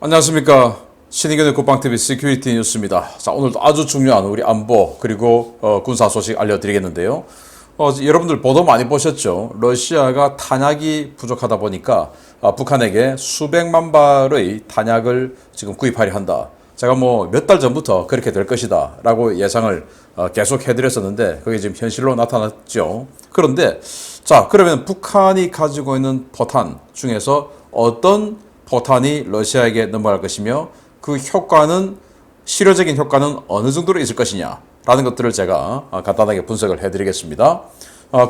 안녕하십니까. 신의견의 국방TV 시큐리티 뉴스입니다. 자, 오늘도 아주 중요한 우리 안보 그리고 군사 소식 알려드리겠는데요. 여러분들 보도 많이 보셨죠? 러시아가 탄약이 부족하다 보니까 북한에게 수백만 발의 탄약을 지금 구입하려 한다. 제가 몇 달 전부터 그렇게 될 것이다 라고 예상을 계속 해드렸었는데 그게 지금 현실로 나타났죠. 그런데 자, 그러면 북한이 가지고 있는 포탄 중에서 어떤 포탄이 러시아에게 넘어갈 것이며 그 효과는 실효적인 효과는 어느 정도로 있을 것이냐 라는 것들을 제가 간단하게 분석을 해드리겠습니다.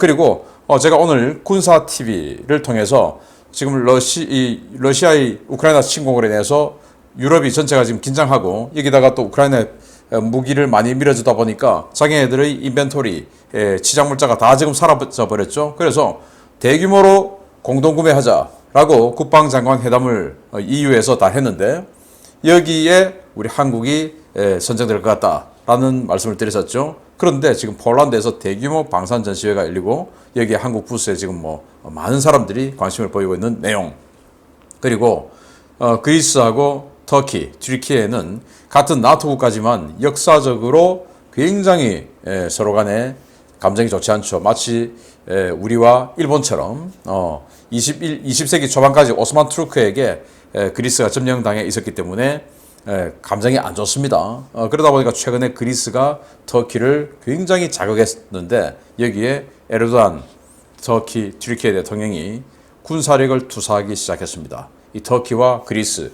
그리고 제가 오늘 군사 TV를 통해서 지금 러시아의 우크라이나 침공으로 인해서 유럽이 전체가 지금 긴장하고 여기다가 또 우크라이나에 무기를 많이 밀어주다 보니까 자기네들의 인벤토리 치장 물자가 다 지금 사라져 버렸죠. 그래서 대규모로 공동구매하자라고 국방장관 회담을 EU에서 다 했는데 여기에 우리 한국이 선정될 것 같다라는 말씀을 드렸었죠. 그런데 지금 폴란드에서 대규모 방산 전시회가 열리고 여기에 한국 부스에 지금 많은 사람들이 관심을 보이고 있는 내용. 그리고 그리스하고 터키, 튀르키예는 같은 나토 국가지만 역사적으로 굉장히 서로 간에 감정이 좋지 않죠. 마치 우리와 일본처럼 20세기 초반까지 오스만 투르크에게 그리스가 점령당해 있었기 때문에 감정이 안 좋습니다. 그러다 보니까 최근에 그리스가 터키를 굉장히 자극했는데 여기에 에르도안 터키 튀르키예 대통령이 군사력을 투사하기 시작했습니다. 이 터키와 그리스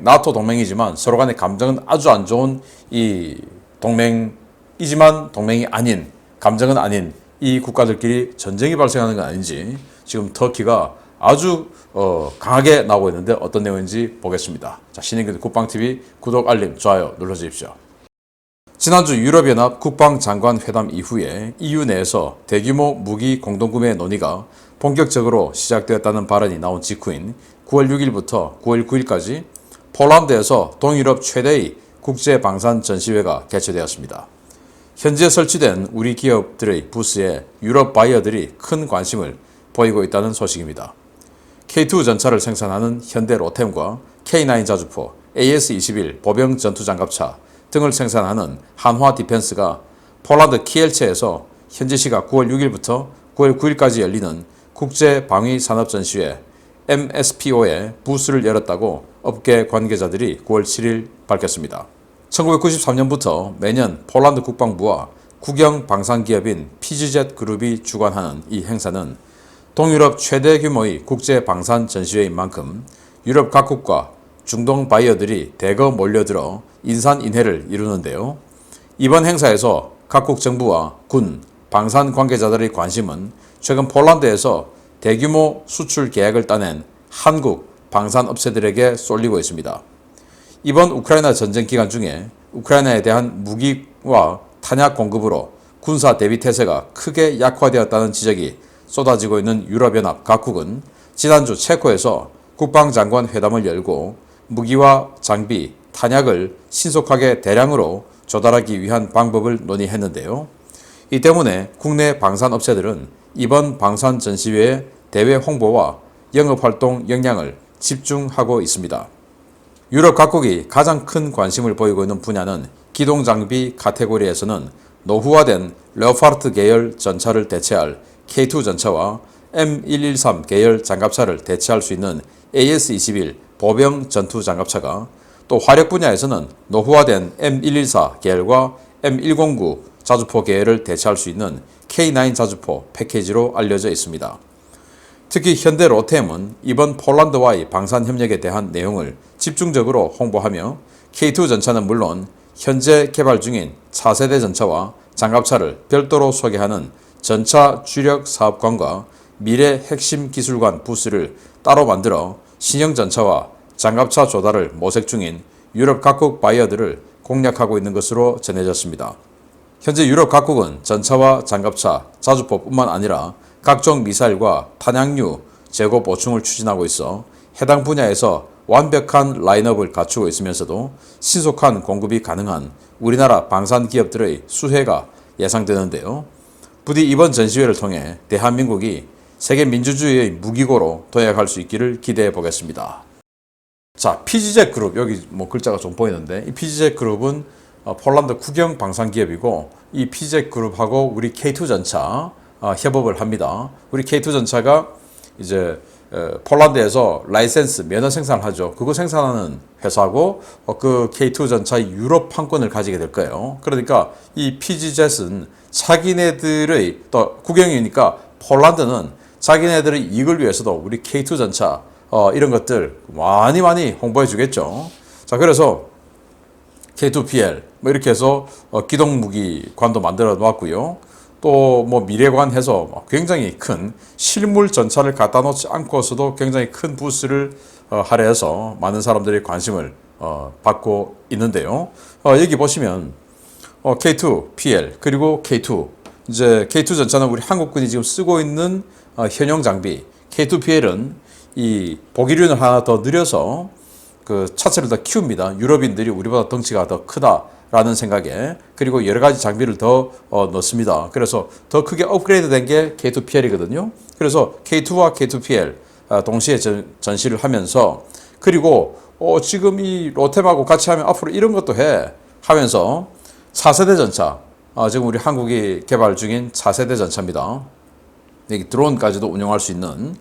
나토 동맹이지만 서로 간의 감정은 아주 안 좋은 이 동맹이지만 동맹이 아닌 감정은 아닌 이 국가들끼리 전쟁이 발생하는 건 아닌지 지금 터키가 아주 강하게 나오고 있는데 어떤 내용인지 보겠습니다. 자, 신인근 국방TV 구독, 알림, 좋아요 눌러주십시오. 지난주 유럽연합 국방장관 회담 이후에 EU 내에서 대규모 무기 공동구매 논의가 본격적으로 시작되었다는 발언이 나온 직후인 9월 6일부터 9월 9일까지 폴란드에서 동유럽 최대의 국제방산 전시회가 개최되었습니다. 현지에 설치된 우리 기업들의 부스에 유럽 바이어들이 큰 관심을 보이고 있다는 소식입니다. K2 전차를 생산하는 현대 로템과 K9 자주포, AS-21 보병 전투장갑차 등을 생산하는 한화 디펜스가 폴란드 키엘체에서 현지 시각 9월 6일부터 9월 9일까지 열리는 국제방위산업전시회 MSPO에 부스를 열었다고 업계 관계자들이 9월 7일 밝혔습니다. 1993년부터 매년 폴란드 국방부와 국영 방산기업인 PGZ 그룹이 주관하는 이 행사는 동유럽 최대 규모의 국제 방산 전시회인 만큼 유럽 각국과 중동 바이어들이 대거 몰려들어 인산인해를 이루는데요. 이번 행사에서 각국 정부와 군, 방산 관계자들의 관심은 최근 폴란드에서 대규모 수출 계약을 따낸 한국 방산업체들에게 쏠리고 있습니다. 이번 우크라이나 전쟁 기간 중에 우크라이나에 대한 무기와 탄약 공급으로 군사 대비 태세가 크게 약화되었다는 지적이 쏟아지고 있는 유럽연합 각국은 지난주 체코에서 국방장관 회담을 열고 무기와 장비, 탄약을 신속하게 대량으로 조달하기 위한 방법을 논의했는데요. 이 때문에 국내 방산업체들은 이번 방산 전시회의 대외 홍보와 영업활동 역량을 집중하고 있습니다. 유럽 각국이 가장 큰 관심을 보이고 있는 분야는 기동장비 카테고리에서는 노후화된 레오파르트 계열 전차를 대체할 K2 전차와 M113 계열 장갑차를 대체할 수 있는 AS-21 보병 전투 장갑차가 또 화력 분야에서는 노후화된 M114 계열과 M109 자주포 계열을 대체할 수 있는 K9 자주포 패키지로 알려져 있습니다. 특히 현대 로템은 이번 폴란드와의 방산 협력에 대한 내용을 집중적으로 홍보하며 K2 전차는 물론 현재 개발 중인 차세대 전차와 장갑차를 별도로 소개하는 전차 주력 사업관과 미래 핵심 기술관 부스를 따로 만들어 신형 전차와 장갑차 조달을 모색 중인 유럽 각국 바이어들을 공략하고 있는 것으로 전해졌습니다. 현재 유럽 각국은 전차와 장갑차, 자주포뿐만 아니라 각종 미사일과 탄약류 재고 보충을 추진하고 있어 해당 분야에서 완벽한 라인업을 갖추고 있으면서도 신속한 공급이 가능한 우리나라 방산 기업들의 수혜가 예상되는데요. 부디 이번 전시회를 통해 대한민국이 세계 민주주의의 무기고로 도약할 수 있기를 기대해 보겠습니다. 자, PGZ 그룹 여기 뭐 글자가 좀 보이는데 이 PGZ 그룹은 폴란드 국영 방산 기업이고 이 PGZ 그룹하고 우리 K2 전차 협업을 합니다. 우리 K2 전차가 이제 폴란드에서 라이센스 면허 생산을 하죠. 그거 생산하는 회사고 그 K2 전차의 유럽 판권을 가지게 될 거예요. 그러니까 이 PGZ은 자기네들의 또 국영이니까 폴란드는 자기네들의 이익을 위해서도 우리 K2 전차 이런 것들 많이 홍보해 주겠죠. 자, 그래서 K2PL 뭐 이렇게 해서 기동 무기관도 만들어 놓았고요. 또 뭐 미래관 해서 굉장히 큰 실물 전차를 갖다 놓지 않고서도 굉장히 큰 부스를 할애해서 많은 사람들이 관심을 받고 있는데요. 여기 보시면 K2PL 그리고 K2 이제 K2 전차는 우리 한국군이 지금 쓰고 있는 현용 장비, K2PL은 이 보기륜을 하나 더 늘려서 그 차체를 더 키웁니다. 유럽인들이 우리보다 덩치가 더 크다라는 생각에 그리고 여러 가지 장비를 더 넣습니다. 그래서 더 크게 업그레이드된 게 K2PL이거든요. 그래서 K2와 K2PL 동시에 전시를 하면서 그리고 지금 이 로템하고 같이 하면 앞으로 이런 것도 해 하면서 4세대 전차 지금 우리 한국이 개발 중인 4세대 전차입니다. 여기 드론까지도 운영할 수 있는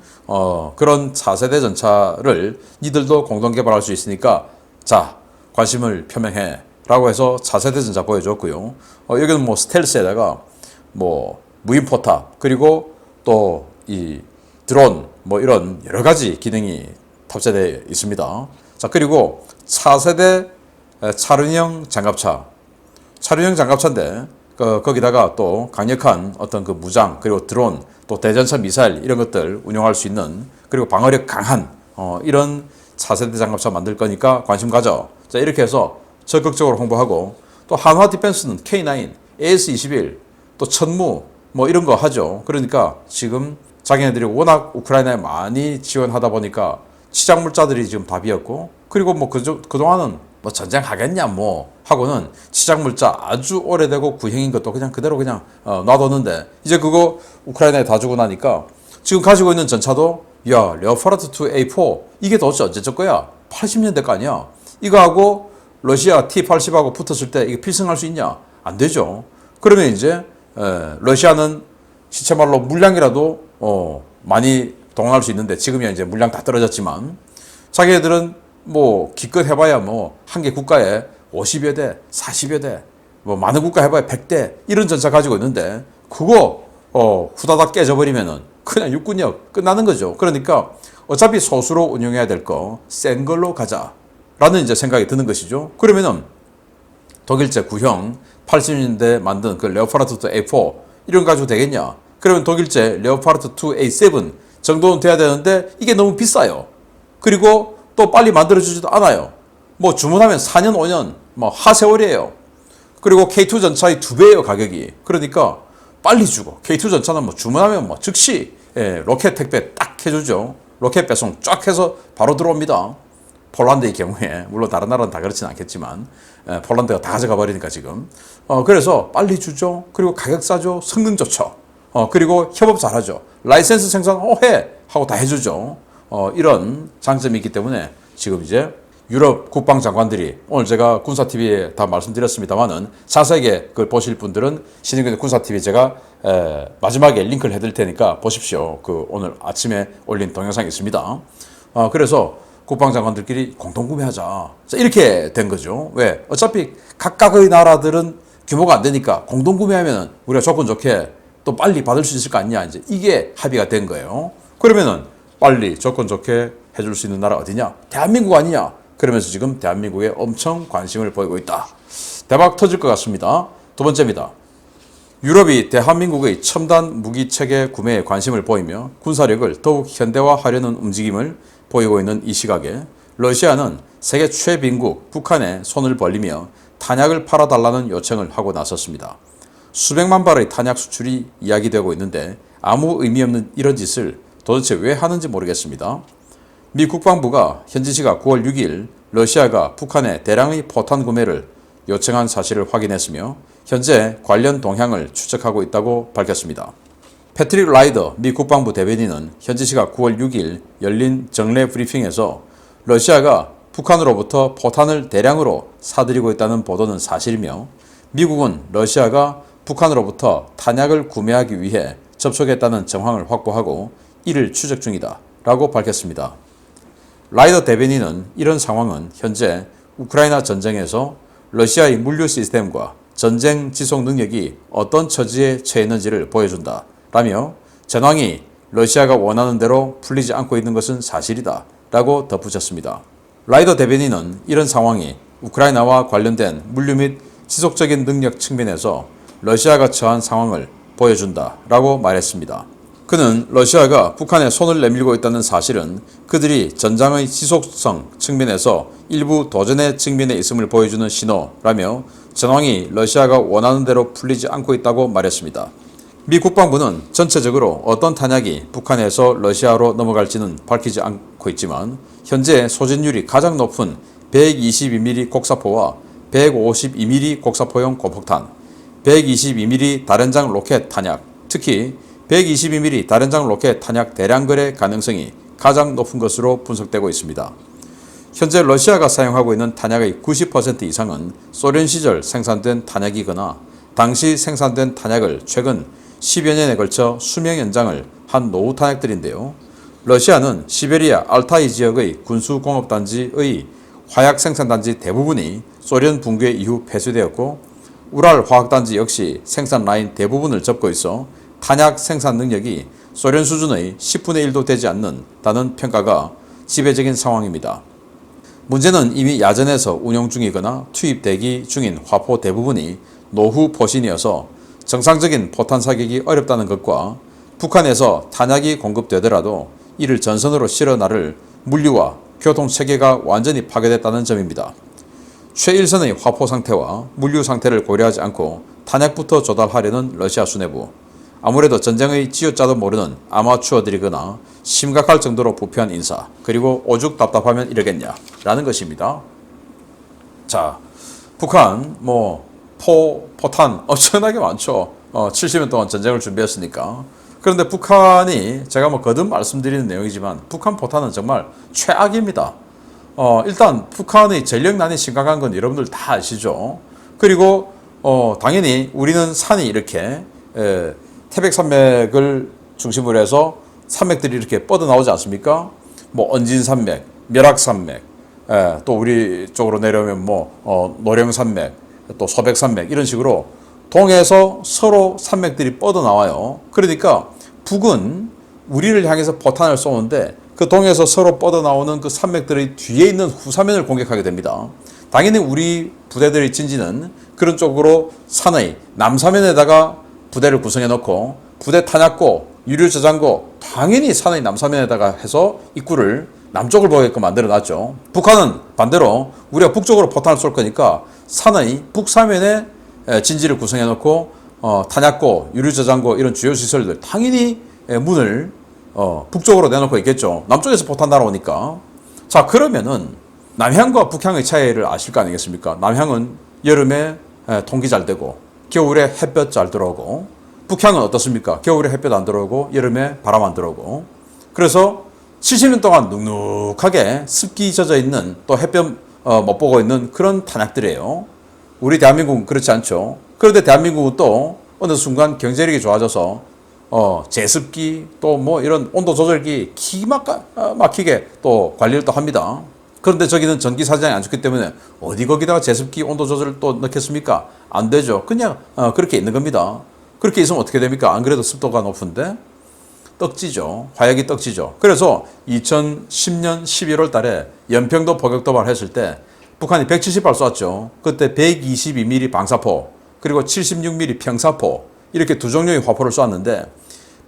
그런 4세대 전차를 니들도 공동 개발할 수 있으니까 자 관심을 표명해 라고 해서 4세대 전차 보여줬고요. 여기는 뭐 스텔스에다가 뭐 무인포탑 그리고 또 이 드론 뭐 이런 여러 가지 기능이 탑재되어 있습니다. 자, 그리고 4세대 차륜형 장갑차 차륜형 장갑차인데 거기다가 또 강력한 어떤 그 무장 그리고 드론 또 대전차 미사일 이런 것들 운용할 수 있는 그리고 방어력 강한 이런 4세대 장갑차 만들 거니까 관심 가져. 자, 이렇게 해서 적극적으로 홍보하고 또 한화 디펜스는 K9, AS-21 또 천무 뭐 이런 거 하죠. 그러니까 지금 자기네들이 워낙 우크라이나에 많이 지원하다 보니까 치장물자들이 지금 답이었고 그리고 뭐 그동안은 뭐 전쟁하겠냐 뭐 하고는 치장물자 아주 오래되고 구형인 것도 그냥 그대로 그냥 놔뒀는데 이제 그거 우크라이나에 다 주고 나니까 지금 가지고 있는 전차도 야 레오파르트 2 A4 이게 도대체 언제적 거야? 80년대 거 아니야? 이거하고 러시아 T-80하고 붙었을 때 이게 필승할 수 있냐? 안 되죠. 그러면 이제 러시아는 시체말로 물량이라도 많이 동원할 수 있는데 지금이야 이제 물량 다 떨어졌지만 자기네들은 뭐 기껏 해봐야 뭐 한 개 국가에 50여 대, 40여 대, 뭐 많은 국가 해봐야 100대 이런 전차 가지고 있는데 그거 후다닥 깨져버리면은 그냥 육군력 끝나는 거죠. 그러니까 어차피 소수로 운영해야 될 거 센 걸로 가자라는 이제 생각이 드는 것이죠. 그러면은 독일제 구형 80년대 만든 그 레오파르트 2 A4 이런 거 가지고 되겠냐? 그러면 독일제 레오파르트 2 A7 정도는 돼야 되는데 이게 너무 비싸요. 그리고 또 빨리 만들어주지도 않아요. 뭐 주문하면 4년, 5년 뭐 하세월이에요. 그리고 K2 전차의 2배예요, 가격이. 그러니까 빨리 주고 K2 전차는 뭐 주문하면 뭐 즉시 로켓 택배 딱 해주죠. 로켓 배송 쫙 해서 바로 들어옵니다. 폴란드의 경우에 물론 다른 나라는 다 그렇진 않겠지만 폴란드가 다 가져가 버리니까 지금 그래서 빨리 주죠. 그리고 가격 싸죠. 성능 좋죠. 그리고 협업 잘하죠. 라이센스 생산 해 하고 다 해주죠. 이런 장점이 있기 때문에 지금 이제 유럽 국방장관들이 오늘 제가 군사TV에 다 말씀드렸습니다만은 자세하게 그걸 보실 분들은 신인근의 군사TV 제가 마지막에 링크를 해드릴 테니까 보십시오. 그 오늘 아침에 올린 동영상이 있습니다. 그래서 국방장관들끼리 공동구매하자. 이렇게 된 거죠. 왜? 어차피 각각의 나라들은 규모가 안 되니까 공동구매하면 우리가 조건 좋게 또 빨리 받을 수 있을 거 아니냐. 이제 이게 합의가 된 거예요. 그러면은 빨리 조건 좋게 해줄 수 있는 나라 어디냐? 대한민국 아니냐? 그러면서 지금 대한민국에 엄청 관심을 보이고 있다. 대박 터질 것 같습니다. 두 번째입니다. 유럽이 대한민국의 첨단 무기 체계 구매에 관심을 보이며 군사력을 더욱 현대화하려는 움직임을 보이고 있는 이 시각에 러시아는 세계 최빈국 북한에 손을 벌리며 탄약을 팔아달라는 요청을 하고 나섰습니다. 수백만 발의 탄약 수출이 이야기되고 있는데 아무 의미 없는 이런 짓을 도대체 왜 하는지 모르겠습니다. 미 국방부가 현지 시각 9월 6일 러시아가 북한에 대량의 포탄 구매를 요청한 사실을 확인했으며 현재 관련 동향을 추적하고 있다고 밝혔습니다. 패트릭 라이더 미 국방부 대변인은 현지 시각 9월 6일 열린 정례 브리핑에서 러시아가 북한으로부터 포탄을 대량으로 사들이고 있다는 보도는 사실이며 미국은 러시아가 북한으로부터 탄약을 구매하기 위해 접촉했다는 정황을 확보하고 이를 추적 중이다 라고 밝혔습니다. 라이더 대변인은 이런 상황은 현재 우크라이나 전쟁에서 러시아의 물류 시스템과 전쟁 지속 능력이 어떤 처지에 처했는지를 보여준다 라며 전황이 러시아가 원하는 대로 풀리지 않고 있는 것은 사실이다 라고 덧붙였습니다. 라이더 대변인은 이런 상황이 우크라이나와 관련된 물류 및 지속적인 능력 측면에서 러시아가 처한 상황을 보여준다 라고 말했습니다. 그는 러시아가 북한에 손을 내밀고 있다는 사실은 그들이 전장의 지속성 측면에서 일부 도전의 측면에 있음을 보여주는 신호라며 전황이 러시아가 원하는 대로 풀리지 않고 있다고 말했습니다. 미 국방부는 전체적으로 어떤 탄약이 북한에서 러시아로 넘어갈지는 밝히지 않고 있지만 현재 소진율이 가장 높은 122mm 곡사포와 152mm 곡사포용 고폭탄, 122mm 다련장 로켓 탄약, 특히 122mm 다련장 로켓 탄약 대량 거래 가능성이 가장 높은 것으로 분석되고 있습니다. 현재 러시아가 사용하고 있는 탄약의 90% 이상은 소련 시절 생산된 탄약이거나 당시 생산된 탄약을 최근 10여 년에 걸쳐 수명 연장을 한 노후 탄약들인데요. 러시아는 시베리아 알타이 지역의 군수공업단지의 화약 생산단지 대부분이 소련 붕괴 이후 폐쇄되었고 우랄 화학단지 역시 생산 라인 대부분을 접고 있어 탄약 생산 능력이 소련 수준의 10분의 1도 되지 않는다는 평가가 지배적인 상황입니다. 문제는 이미 야전에서 운용 중이거나 투입 대기 중인 화포 대부분이 노후 포신이어서 정상적인 포탄 사격이 어렵다는 것과 북한에서 탄약이 공급되더라도 이를 전선으로 실어 나를 물류와 교통 체계가 완전히 파괴됐다는 점입니다. 최일선의 화포 상태와 물류 상태를 고려하지 않고 탄약부터 조달하려는 러시아 수뇌부. 아무래도 전쟁의 쥐어짜도 모르는 아마추어들이거나 심각할 정도로 부패한 인사, 그리고 오죽 답답하면 이러겠냐 라는 것입니다. 자, 북한 포탄 엄청나게 많죠. 70년 동안 전쟁을 준비했으니까. 그런데 북한이 제가 거듭 말씀드리는 내용이지만 북한 포탄은 정말 최악입니다. 일단 북한의 전력난이 심각한 건 여러분들 다 아시죠. 그리고 당연히 우리는 산이 이렇게 태백산맥을 중심으로 해서 산맥들이 이렇게 뻗어나오지 않습니까? 언진산맥, 멸악산맥, 또 우리 쪽으로 내려오면 노령산맥, 또 소백산맥 이런 식으로 동에서 서로 산맥들이 뻗어나와요. 그러니까 북은 우리를 향해서 포탄을 쏘는데 그 동에서 서로 뻗어나오는 그 산맥들의 뒤에 있는 후사면을 공격하게 됩니다. 당연히 우리 부대들의 진지는 그런 쪽으로 산의 남사면에다가 부대를 구성해 놓고 부대 탄약고, 유류 저장고 당연히 산의 남사면에다가 해서 입구를 남쪽을 보게끔 만들어 놨죠. 북한은 반대로 우리가 북쪽으로 포탄을 쏠 거니까 산의 북사면에 진지를 구성해 놓고 탄약고, 유류 저장고 이런 주요 시설들 당연히 문을 북쪽으로 내놓고 있겠죠. 남쪽에서 포탄 날아오니까. 자, 그러면은 남향과 북향의 차이를 아실 거 아니겠습니까? 남향은 여름에 통기 잘 되고 겨울에 햇볕 잘 들어오고, 북향은 어떻습니까? 겨울에 햇볕 안 들어오고 여름에 바람 안 들어오고. 그래서 70년 동안 눅눅하게 습기 젖어 있는, 또 햇볕 못 보고 있는 그런 탄약들이에요. 우리 대한민국은 그렇지 않죠. 그런데 대한민국은 또 어느 순간 경제력이 좋아져서 제습기 또 이런 온도 조절기 막히게 또 관리를 또 합니다. 그런데 저기는 전기 사정이 안 좋기 때문에 어디 거기다가 제습기 온도 조절을 또 넣겠습니까? 안 되죠. 그냥 그렇게 있는 겁니다. 그렇게 있으면 어떻게 됩니까? 안 그래도 습도가 높은데 떡지죠. 화약이 떡지죠. 그래서 2010년 11월 달에 연평도 포격 도발했을 때 북한이 170발 쐈죠. 그때 122mm 방사포 그리고 76mm 평사포 이렇게 두 종류의 화포를 쐈는데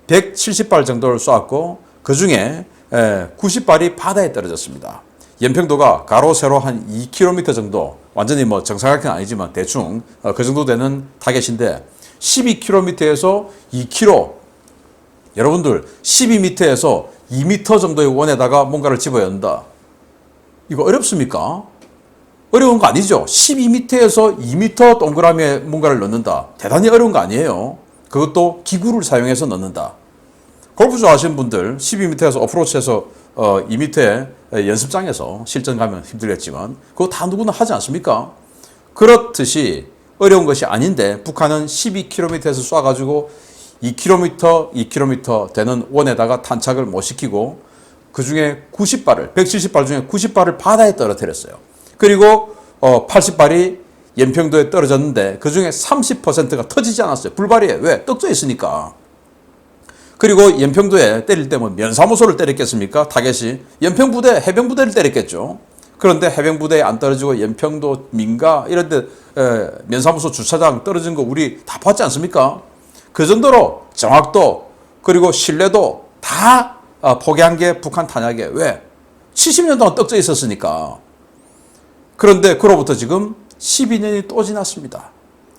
170발 정도를 쐈고 그 중에 90발이 바다에 떨어졌습니다. 연평도가 가로 세로 한 2km 정도, 완전히 정사각형은 아니지만 대충 그 정도 되는 타겟인데 12km에서 2km, 여러분들 12m에서 2m 정도의 원에다가 뭔가를 집어야 한다. 이거 어렵습니까? 어려운 거 아니죠. 12m에서 2m 동그라미에 뭔가를 넣는다. 대단히 어려운 거 아니에요. 그것도 기구를 사용해서 넣는다. 골프 좋아하시는 분들 12m에서 어프로치해서 2m의 연습장에서 실전 가면 힘들겠지만 그거 다 누구나 하지 않습니까? 그렇듯이 어려운 것이 아닌데 북한은 12km에서 쏴가지고 2km 되는 원에다가 탄착을 못 시키고 그 중에 90발을, 170발 중에 90발을 바다에 떨어뜨렸어요. 그리고 80발이 연평도에 떨어졌는데 그 중에 30%가 터지지 않았어요. 불발이에요. 왜? 떡져 있으니까. 그리고 연평도에 때릴 때면 면사무소를 때렸겠습니까? 타겟이. 연평부대, 해병부대를 때렸겠죠. 그런데 해병부대에 안 떨어지고 연평도, 민가 이런 데 면사무소 주차장 떨어진 거 우리 다 봤지 않습니까? 그 정도로 정확도 그리고 신뢰도 다 포기한 게 북한 탄약이에요. 왜? 70년 동안 떡져 있었으니까. 그런데 그로부터 지금 12년이 또 지났습니다.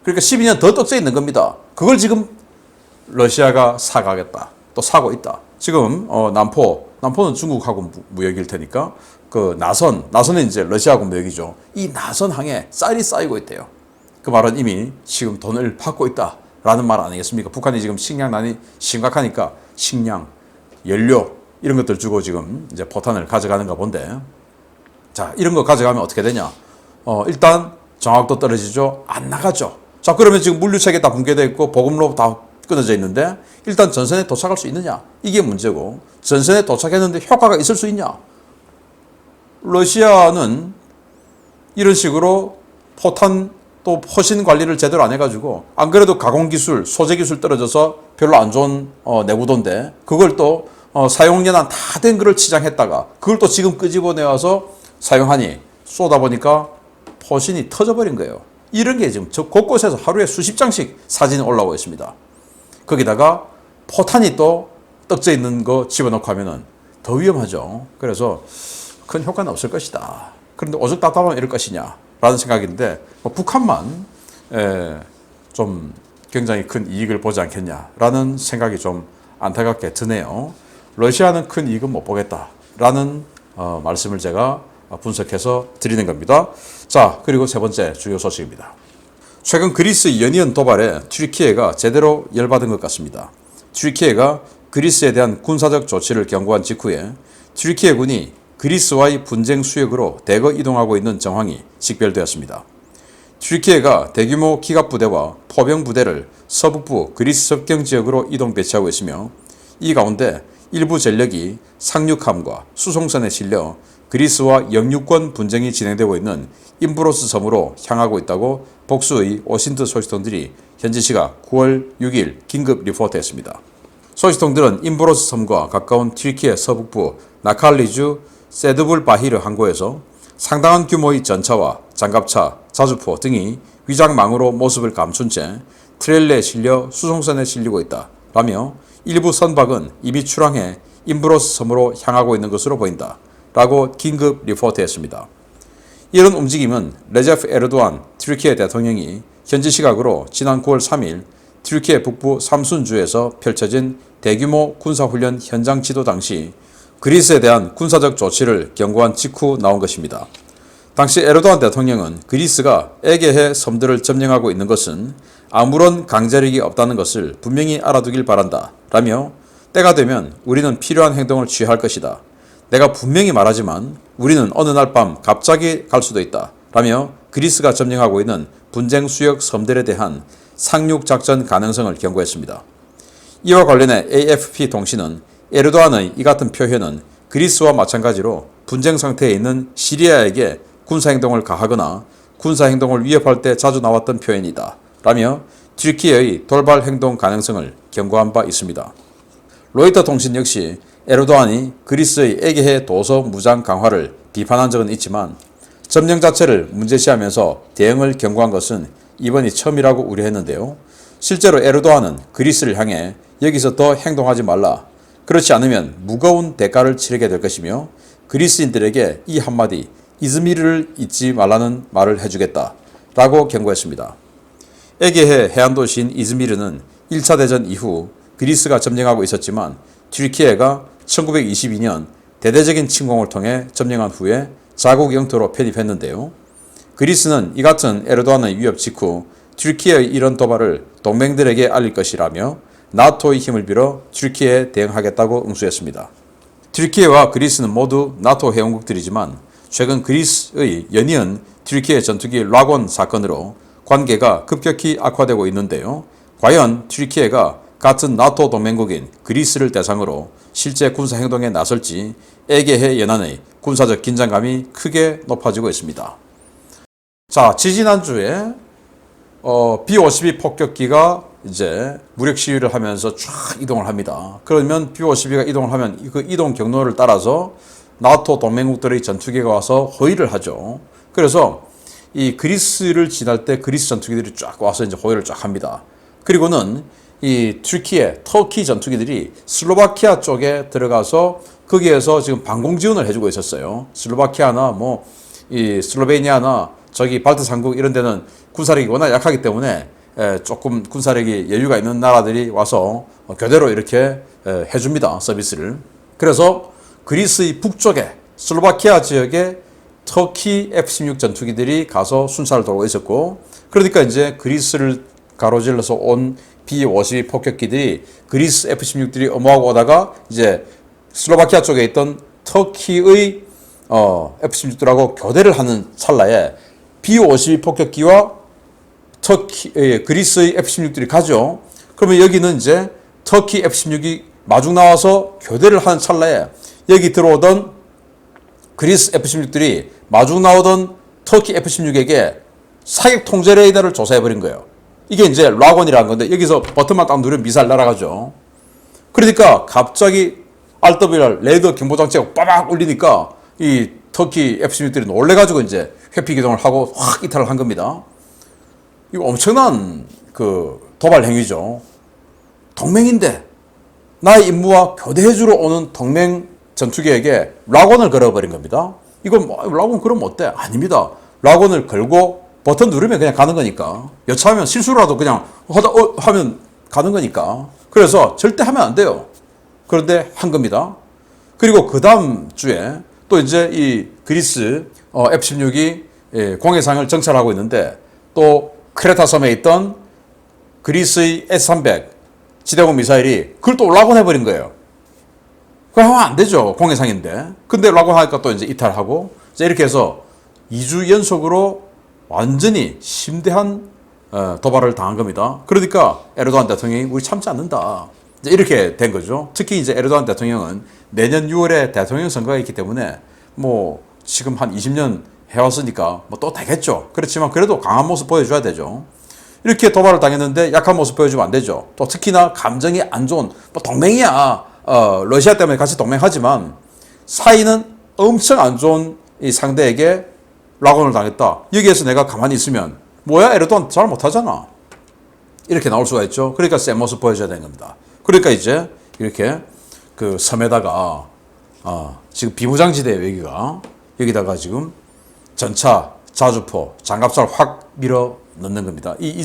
그러니까 12년 더 떡져 있는 겁니다. 그걸 지금 러시아가 사가겠다. 또 사고 있다. 지금 남포는 중국하고 무역일 테니까 그 나선은 이제 러시아하고 무역이죠. 이 나선항에 쌀이 쌓이고 있대요. 그 말은 이미 지금 돈을 받고 있다라는 말 아니겠습니까? 북한이 지금 식량난이 심각하니까 식량, 연료 이런 것들 주고 지금 이제 포탄을 가져가는가 본데, 자, 이런 거 가져가면 어떻게 되냐? 일단 정확도 떨어지죠. 안 나가죠. 자, 그러면 지금 물류체계 다 붕괴되어 있고 보급로 다 끊어져 있는데 일단 전선에 도착할 수 있느냐? 이게 문제고, 전선에 도착했는데 효과가 있을 수 있냐? 러시아는 이런 식으로 포탄 또 포신 관리를 제대로 안 해가지고, 안 그래도 가공기술, 소재기술 떨어져서 별로 안 좋은 내구도인데 그걸 또 사용연한 다 된 거를 치장했다가 그걸 또 지금 끄집어내와서 사용하니 쏘다 보니까 포신이 터져버린 거예요. 이런 게 지금 곳곳에서 하루에 수십 장씩 사진이 올라오고 있습니다. 거기다가 포탄이 또 떡져 있는 거 집어넣고 하면은 더 위험하죠. 그래서 큰 효과는 없을 것이다. 그런데 오죽 답답하면 이럴 것이냐 라는 생각인데, 북한만 좀 굉장히 큰 이익을 보지 않겠냐라는 생각이 좀 안타깝게 드네요. 러시아는 큰 이익은 못 보겠다라는 말씀을 제가 분석해서 드리는 겁니다. 자, 그리고 세 번째 주요 소식입니다. 최근 그리스 연이은 도발에 튀르키예가 제대로 열받은 것 같습니다. 튀르키예가 그리스에 대한 군사적 조치를 경고한 직후에 튀르키예군이 그리스와의 분쟁 수역으로 대거 이동하고 있는 정황이 식별되었습니다. 튀르키예가 대규모 기갑부대와 포병부대를 서북부 그리스 접경 지역으로 이동 배치하고 있으며, 이 가운데 일부 전력이 상륙함과 수송선에 실려 그리스와 영유권 분쟁이 진행되고 있는 임브로스 섬으로 향하고 있다고 복수의 오신트 소식통들이 현지 시각 9월 6일 긴급 리포트했습니다. 소식통들은 임브로스 섬과 가까운 튀르키예 서북부 나칼리주 세드불 바히르 항구에서 상당한 규모의 전차와 장갑차, 자주포 등이 위장망으로 모습을 감춘 채 트레일러에 실려 수송선에 실리고 있다 라며, 일부 선박은 이미 출항해 임브로스 섬으로 향하고 있는 것으로 보인다 라고 긴급 리포트했습니다. 이런 움직임은 레제프 에르도안 튀르키예 대통령이 현지 시각으로 지난 9월 3일 튀르키예 북부 삼순주에서 펼쳐진 대규모 군사훈련 현장 지도 당시 그리스에 대한 군사적 조치를 경고한 직후 나온 것입니다. 당시 에르도안 대통령은 그리스가 에게해 섬들을 점령하고 있는 것은 아무런 강제력이 없다는 것을 분명히 알아두길 바란다 라며, 때가 되면 우리는 필요한 행동을 취할 것이다. 내가 분명히 말하지만 우리는 어느 날 밤 갑자기 갈 수도 있다 라며 그리스가 점령하고 있는 분쟁 수역 섬들에 대한 상륙 작전 가능성을 경고했습니다. 이와 관련해 AFP 통신은 에르도안의 이 같은 표현은 그리스와 마찬가지로 분쟁 상태에 있는 시리아에게 군사행동을 가하거나 군사행동을 위협할 때 자주 나왔던 표현이다 라며 튀르키예의 돌발 행동 가능성을 경고한 바 있습니다. 로이터 통신 역시 에르도안이 그리스의 에게해 도서 무장 강화를 비판한 적은 있지만 점령 자체를 문제시하면서 대응을 경고한 것은 이번이 처음이라고 우려했는데요. 실제로 에르도안은 그리스를 향해 여기서 더 행동하지 말라, 그렇지 않으면 무거운 대가를 치르게 될 것이며 그리스인들에게 이 한마디 이즈미르를 잊지 말라는 말을 해주겠다 라고 경고했습니다. 에게해 해안도시인 이즈미르는 1차 대전 이후 그리스가 점령하고 있었지만 튀르키예가 1922년 대대적인 침공을 통해 점령한 후에 자국 영토로 편입했는데요. 그리스는 이 같은 에르도안의 위협 직후 튀르키예의 이런 도발을 동맹들에게 알릴 것이라며 나토의 힘을 빌어 튀르키예에 대응하겠다고 응수했습니다. 튀르키예와 그리스는 모두 나토 회원국들이지만 최근 그리스의 연이은 튀르키예 전투기 라곤 사건으로 관계가 급격히 악화되고 있는데요. 과연 튀르키예가 같은 나토 동맹국인 그리스를 대상으로 실제 군사 행동에 나설지 에게해 연안의 군사적 긴장감이 크게 높아지고 있습니다. 자, 지지난주에 B-52 폭격기가 이제 무력 시위를 하면서 쫙 이동을 합니다. 그러면 B-52가 이동을 하면 그 이동 경로를 따라서 나토 동맹국들의 전투기가 와서 호위를 하죠. 그래서 이 그리스를 지날 때 그리스 전투기들이 쫙 와서 이제 호위를 쫙 합니다. 그리고는 이 튀르키예, 터키 전투기들이 슬로바키아 쪽에 들어가서 거기에서 지금 방공 지원을 해주고 있었어요. 슬로바키아나 뭐 이 슬로베니아나 저기 발트 삼국 이런 데는 군사력이 워낙 약하기 때문에 조금 군사력이 여유가 있는 나라들이 와서 교대로 이렇게 해줍니다. 서비스를. 그래서 그리스의 북쪽에 슬로바키아 지역에 터키 F-16 전투기들이 가서 순찰을 돌고 있었고, 그러니까 이제 그리스를 가로질러서 온 B-52 폭격기들이 그리스 F-16들이 엄호하고 오다가 이제 슬로바키아 쪽에 있던 터키의 F-16들하고 교대를 하는 찰나에 B-52 폭격기와 그리스의 F-16들이 가죠. 그러면 여기는 이제 터키 F-16이 마중 나와서 교대를 하는 찰나에 여기 들어오던 그리스 F-16들이 마중 나오던 터키 F-16에게 사격 통제 레이더를 조사해버린 거예요. 이게 이제 라곤이라는 건데 여기서 버튼만 딱 누르면 미사일 날아가죠. 그러니까 갑자기 RWR 레이더 경보장치가 빠박 울리니까 이 터키 F-16들이 놀래가지고 이제 회피 기동을 하고 확 이탈을 한 겁니다. 이거 엄청난 그 도발 행위죠. 동맹인데 나의 임무와 교대해주러 오는 동맹 전투기에게 라곤을 걸어버린 겁니다. 이건 뭐 라곤 그러면 어때? 아닙니다. 라곤을 걸고 버튼 누르면 그냥 가는 거니까. 여차하면 실수라도 그냥 하면 가는 거니까. 그래서 절대 하면 안 돼요. 그런데 한 겁니다. 그리고 그 다음 주에 또 이제 이 그리스 F-16이 공해상을 정찰하고 있는데 또 크레타 섬에 있던 그리스의 S-300 지대공 미사일이 그걸 또 라곤해버린 거예요. 그거 하면 안 되죠. 공해상인데. 근데 라곤하니까 또 이제 이탈하고 이제 이렇게 해서 2주 연속으로 완전히 심대한 도발을 당한 겁니다. 그러니까 에르도안 대통령이 우리 참지 않는다. 이제 이렇게 된 거죠. 특히 이제 에르도안 대통령은 내년 6월에 대통령 선거가 있기 때문에 뭐 지금 한 20년 해왔으니까 뭐 또 되겠죠. 그렇지만 그래도 강한 모습 보여줘야 되죠. 이렇게 도발을 당했는데 약한 모습 보여주면 안 되죠. 또 특히나 감정이 안 좋은 뭐 동맹이야. 러시아 때문에 같이 동맹하지만 사이는 엄청 안 좋은 이 상대에게 라곤을 당했다. 여기에서 내가 가만히 있으면 뭐야 에르도안 잘 못하잖아. 이렇게 나올 수가 있죠. 그러니까 센 모습 보여줘야 되는 겁니다. 그러니까 이제 이렇게 그 섬에다가 지금 비무장지대에 여기다가 지금 전차, 자주포, 장갑차를 확 밀어 넣는 겁니다. 이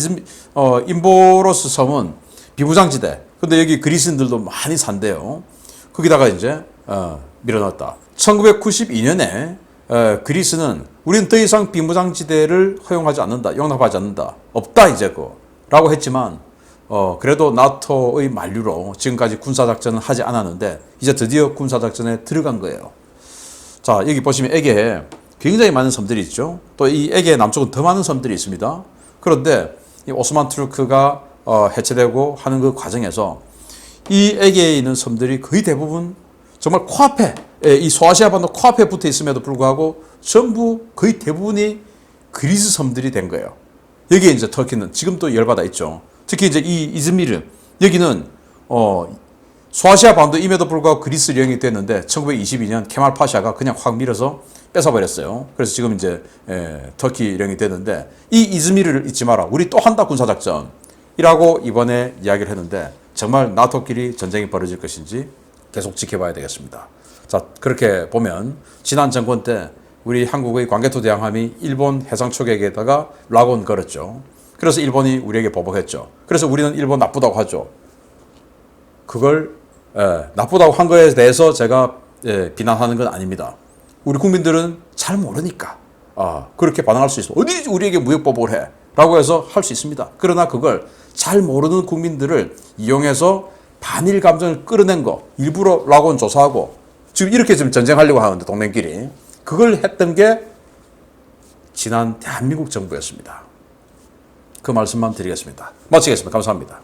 인보로스 섬은 비무장지대. 근데 여기 그리스인들도 많이 산대요. 거기다가 이제 밀어넣었다. 1992년에 그리스는 우리는 더 이상 비무장지대를 허용하지 않는다, 용납하지 않는다, 없다 이제 라고 했지만 그래도 나토의 만류로 지금까지 군사작전은 하지 않았는데 이제 드디어 군사작전에 들어간 거예요. 자, 여기 보시면 에게에 굉장히 많은 섬들이 있죠. 또 이 에게 남쪽은 더 많은 섬들이 있습니다. 그런데 이 오스만 투르크가 해체되고 하는 그 과정에서 이 에게에 있는 섬들이 거의 대부분 정말 코앞에 이 소아시아 반도 코앞에 붙어 있음에도 불구하고 전부 거의 대부분이 그리스 섬들이 된 거예요. 여기에 이제 터키는 지금 또 열받아 있죠. 특히 이제 이 이즈미르 여기는 소아시아 반도임에도 불구하고 그리스 영역이 됐는데 1922년 케말 파샤가 그냥 확 밀어서 뺏어버렸어요. 그래서 지금 이제 터키 영역이 됐는데 이 이즈미르를 잊지 마라. 우리 또 한다 군사작전이라고 이번에 이야기를 했는데 정말 나토끼리 전쟁이 벌어질 것인지 계속 지켜봐야 되겠습니다. 자, 그렇게 보면 지난 정권 때 우리 한국의 광개토 대항함이 일본 해상 초계에다가 라곤 걸었죠. 그래서 일본이 우리에게 보복했죠. 그래서 우리는 일본 나쁘다고 하죠. 그걸 나쁘다고 한 거에 대해서 제가 비난하는 건 아닙니다. 우리 국민들은 잘 모르니까 그렇게 반응할 수 있어. 어디 우리에게 무역 보복을 해? 라고 해서 할 수 있습니다. 그러나 그걸 잘 모르는 국민들을 이용해서 반일 감정을 끌어낸 거 일부러 라곤 조사하고 지금 이렇게 지금 전쟁하려고 하는데 동맹끼리 그걸 했던 게 지난 대한민국 정부였습니다. 그 말씀만 드리겠습니다. 마치겠습니다. 감사합니다.